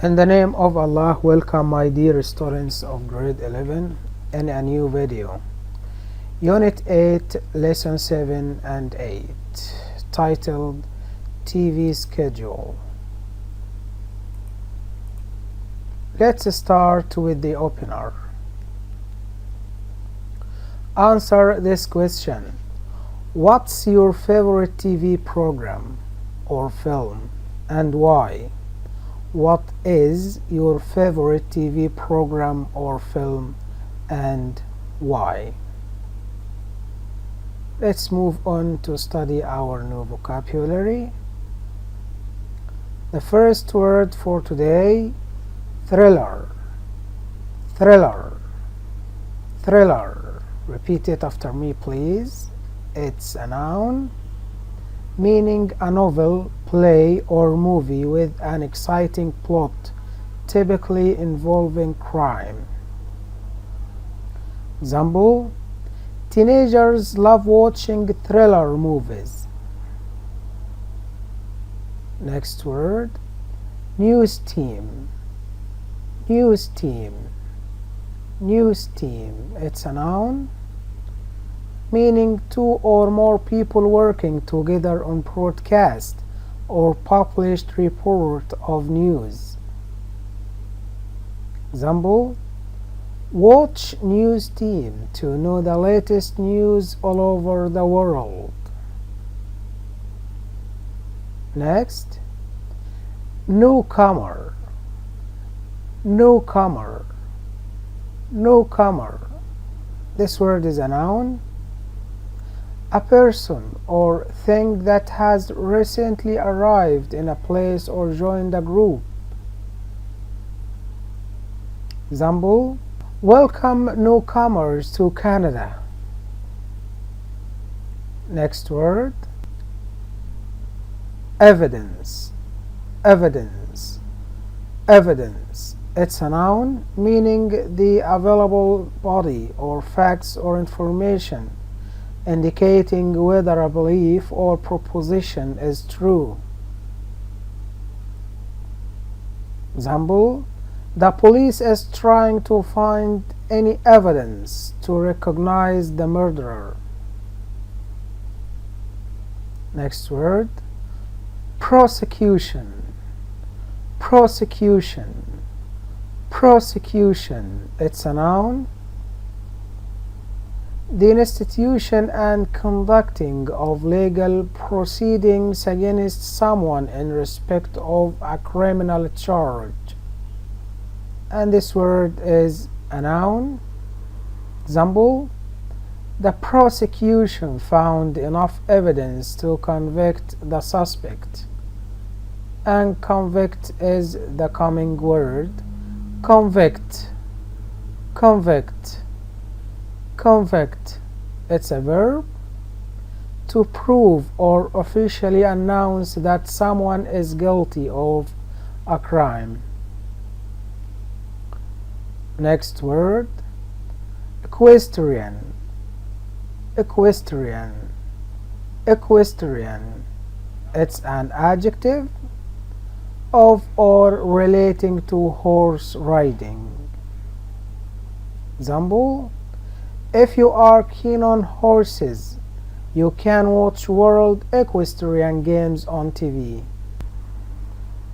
In the name of Allah, welcome my dear students of grade 11 in a new video. Unit 8, Lesson 7 and 8, titled TV Schedule. Let's start with the opener. Answer this question. What's your favorite TV program or film and why? What is your favorite TV program or film and why? Let's move on to study our new vocabulary. The first word for today, thriller. Thriller. Thriller. Repeat it after me, please. It's a noun meaning a novel, play, or movie with an exciting plot, typically involving crime. Example: teenagers love watching thriller movies. Next word, news team. News team. News team. It's a noun meaning two or more people working together on broadcast or published report of news. Example: watch news team to know the latest news all over the world. Next, newcomer. Newcomer. Newcomer. This word is a noun, a person or thing that has recently arrived in a place or joined a group. Example: welcome newcomers to Canada. Next word, evidence. Evidence. Evidence. It's a noun meaning the available body or facts or information indicating whether a belief or proposition is true. Example: the police is trying to find any evidence to recognize the murderer. Next word, prosecution. Prosecution. Prosecution. It's a noun, the institution and conducting of legal proceedings against someone in respect of a criminal charge. And this word is a noun. Example: the prosecution found enough evidence to convict the suspect. And convict is the coming word, convict. Convict. Convict. It's a verb to prove or officially announce that someone is guilty of a crime. Next word, equestrian. Equestrian. Equestrian. It's an adjective of or relating to horse riding. Example: if you are keen on horses, you can watch World Equestrian Games on TV.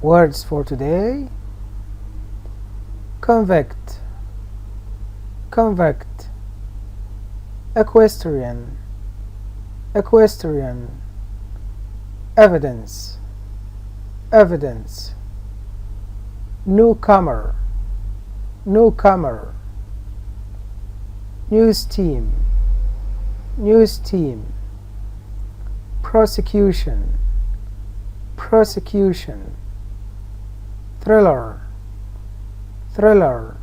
Words for today, convict. Convict. Equestrian. Equestrian. Evidence. Evidence. Newcomer. Newcomer. News team. News team. Prosecution. Prosecution. Thriller. Thriller.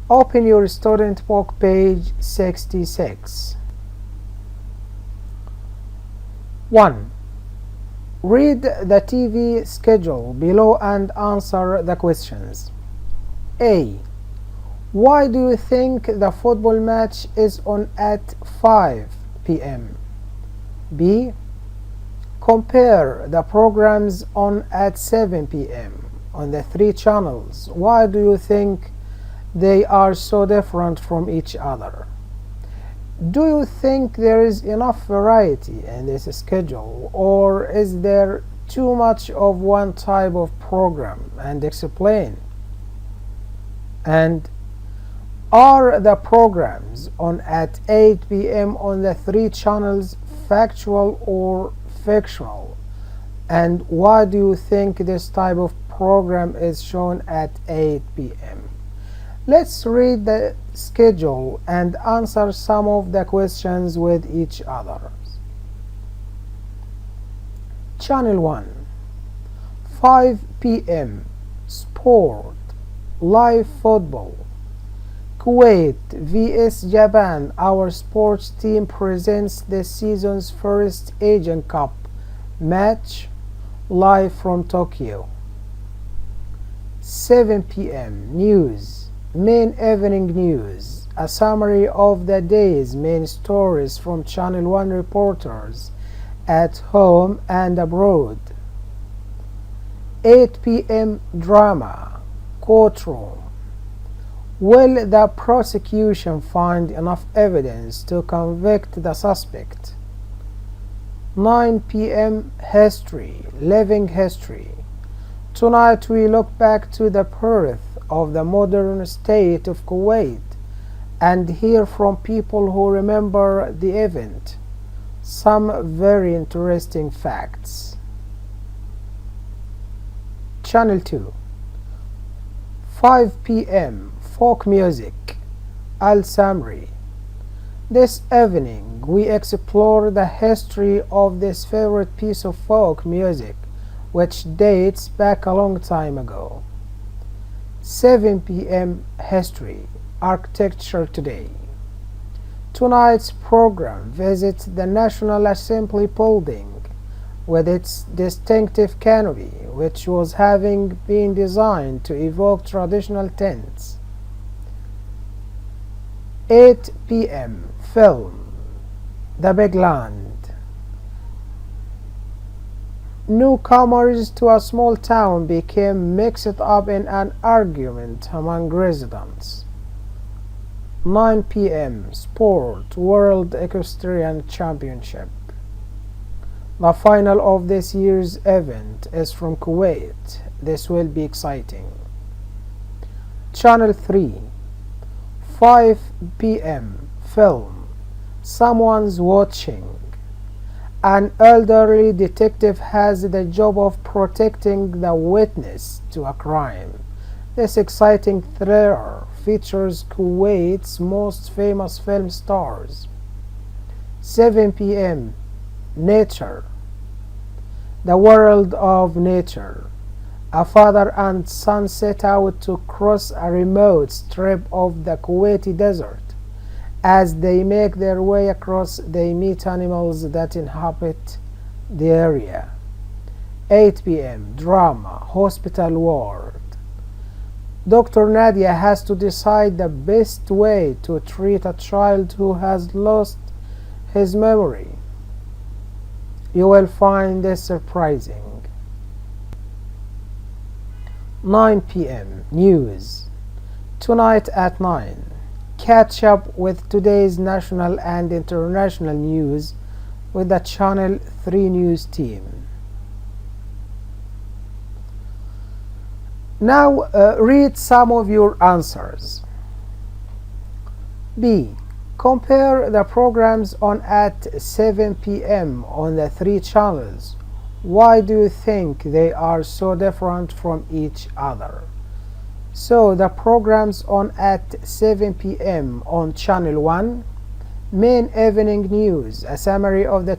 Open your student book, page 66. 1. Read the TV schedule below and answer the questions. A. Why do you think the football match is on at 5 p.m.? B. Compare the programs on at 7 p.m. on the three channels. Why do you think they are so different from each other? Do you think there is enough variety in this schedule, or is there too much of one type of program? And explain. And are the programs on at 8 p.m. on the three channels factual or fictional? And why do you think this type of program is shown at 8 p.m.? Let's read the schedule and answer some of the questions with each other. Channel 1, 5 p.m. Sport, live football. Kuwait vs Japan. Our sports team presents this season's first Asian Cup match, live from Tokyo. 7 p.m. News, main evening news, a summary of the day's main stories from Channel 1 reporters at home and abroad. 8 p.m. Drama, courtroom. Will the prosecution find enough evidence to convict the suspect? 9 p.m. History, living history. Tonight we look back to the birth of the modern state of Kuwait and hear from people who remember the event some very interesting facts. Channel 2, 5 p.m. Folk music, Al Samri. This evening we explore the history of this favorite piece of folk music, which dates back a long time ago. 7 p.m. History, Architecture Today. Tonight's program visits the National Assembly building with its distinctive canopy, which was having been designed to evoke traditional tints. 8 p.m. Film, The Big Land. Newcomers to a small town became mixed up in an argument among residents. 9 p.m. Sport, World Equestrian Championship. The final of this year's event is from Kuwait. This will be exciting. Channel 3, 5 p.m. Film, Someone's Watching. An elderly detective has the job of protecting the witness to a crime. This exciting thriller features Kuwait's most famous film stars. 7 p.m. Nature, The World of Nature. A father and son set out to cross a remote strip of the Kuwaiti desert. As they make their way across, they meet animals that inhabit the area. 8 p.m. Drama, Hospital Ward. Dr. Nadia has to decide the best way to treat a child who has lost his memory. You will find this surprising. 9 p.m. News. Tonight at 9. Catch up with today's national and international news with the Channel 3 News team. Now read some of your answers. B. Compare the programs on at 7 p.m. on the three channels. Why do you think they are so different from each other? So the programs on at 7 p.m. on Channel 1, main evening news, a summary of the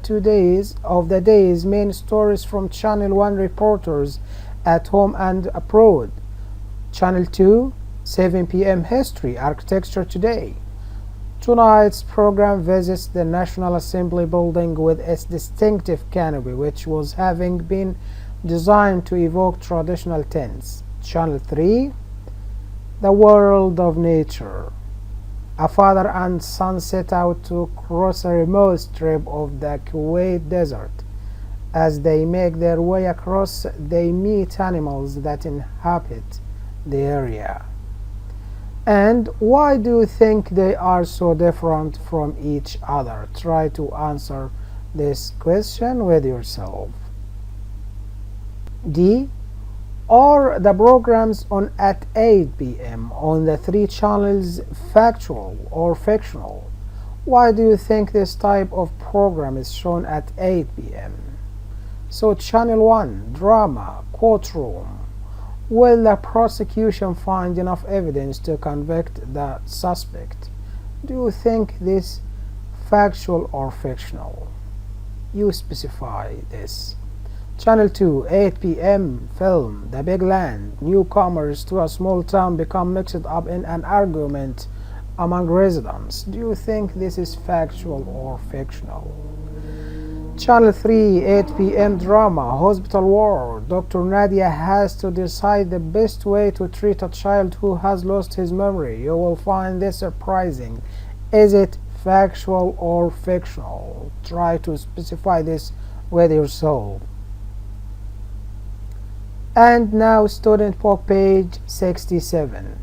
day's main stories from Channel 1 reporters at home and abroad. Channel 2, 7 p.m. History, Architecture Today. Tonight's program visits the National Assembly building with its distinctive canopy, which was having been designed to evoke traditional tints. Channel 3, The World of Nature. A father and son set out to cross a remote strip of the Kuwait desert. As they make their way across, they meet animals that inhabit the area. And why do you think they are so different from each other? Try to answer this question with yourself. D. Are the programs on at 8 p.m. on the three channels factual or fictional? Why do you think this type of program is shown at 8 p.m.? So channel 1, drama, courtroom. Will the prosecution find enough evidence to convict the suspect? Do you think this factual or fictional? You specify this. Channel 2, 8 p.m. film, The Big Land. Newcomers to a small town become mixed up in an argument among residents. Do you think this is factual or fictional? Channel 3, 8 p.m. drama, Hospital War. Dr. Nadia has to decide the best way to treat a child who has lost his memory. You will find this surprising. Is it factual or fictional? Try to specify this with yourself. And now student book page 67.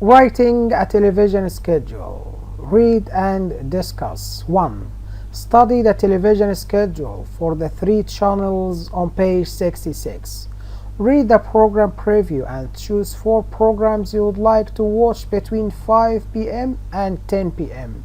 Writing a television schedule. Read and discuss. 1. Study the television schedule for the three channels on page 66. Read the program preview and choose 4 programs you would like to watch between 5 p.m. and 10 p.m.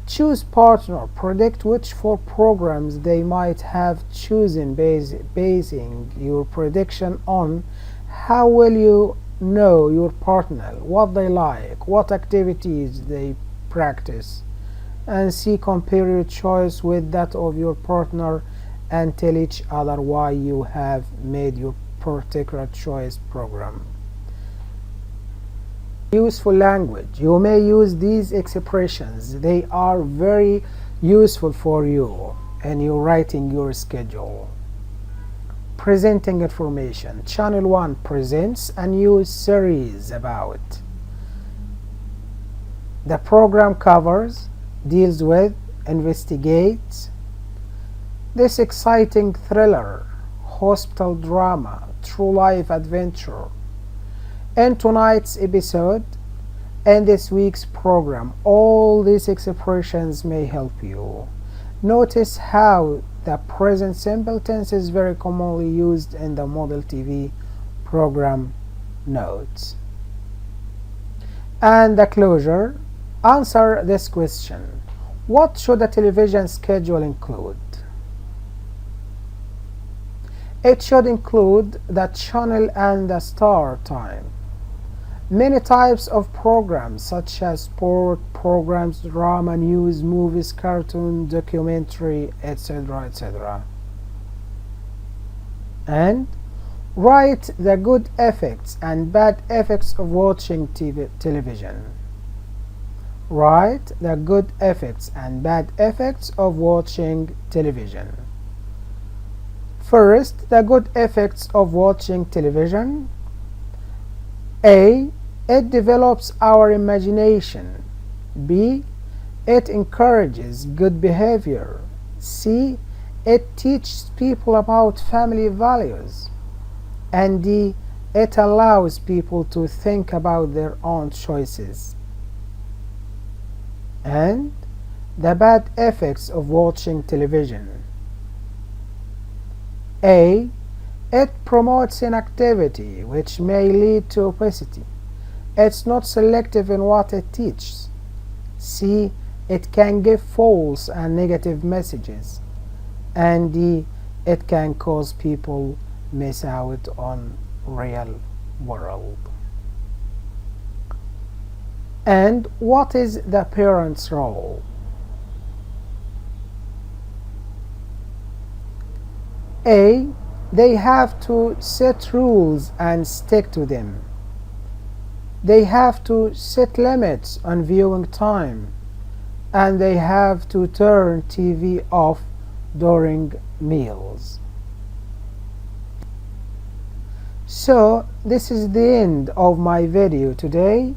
Choose partner. Predict which 4 programs they might have chosen basing your prediction on how will you know your partner, what they like, what activities they practice, and C. Compare your choice with that of your partner and tell each other why you have made your particular choice program. Useful language. You may use these expressions. They are very useful for you and you writing your schedule. Presenting information. Channel 1 presents a new series about. The program covers, deals with, investigates. This exciting thriller, hospital drama, true life adventure. In tonight's episode and this week's program, all these expressions may help you. Notice how the present simple tense is very commonly used in the model TV program notes. And the closure. Answer this question. What should a television schedule include? It should include the channel and the start time. Many types of programs such as sport programs, drama, news, movies, cartoon, documentary, etc., etc. And write the good effects and bad effects of watching television. Write the good effects and bad effects of watching television. First, the good effects of watching television. A. It develops our imagination. B. It encourages good behavior. C. It teaches people about family values. And D. It allows people to think about their own choices. And the bad effects of watching television. A. It promotes inactivity, which may lead to obesity. It's not selective in what it teaches. C. It can give false and negative messages. And D. It can cause people miss out on real world. And what is the parent's role? A. They have to set rules and stick to them. They have to set limits on viewing time. And they have to turn TV off during meals. So, this is the end of my video today.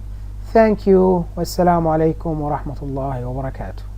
Thank you. Wassalamu alaikum wa rahmatullahi wa barakatuh.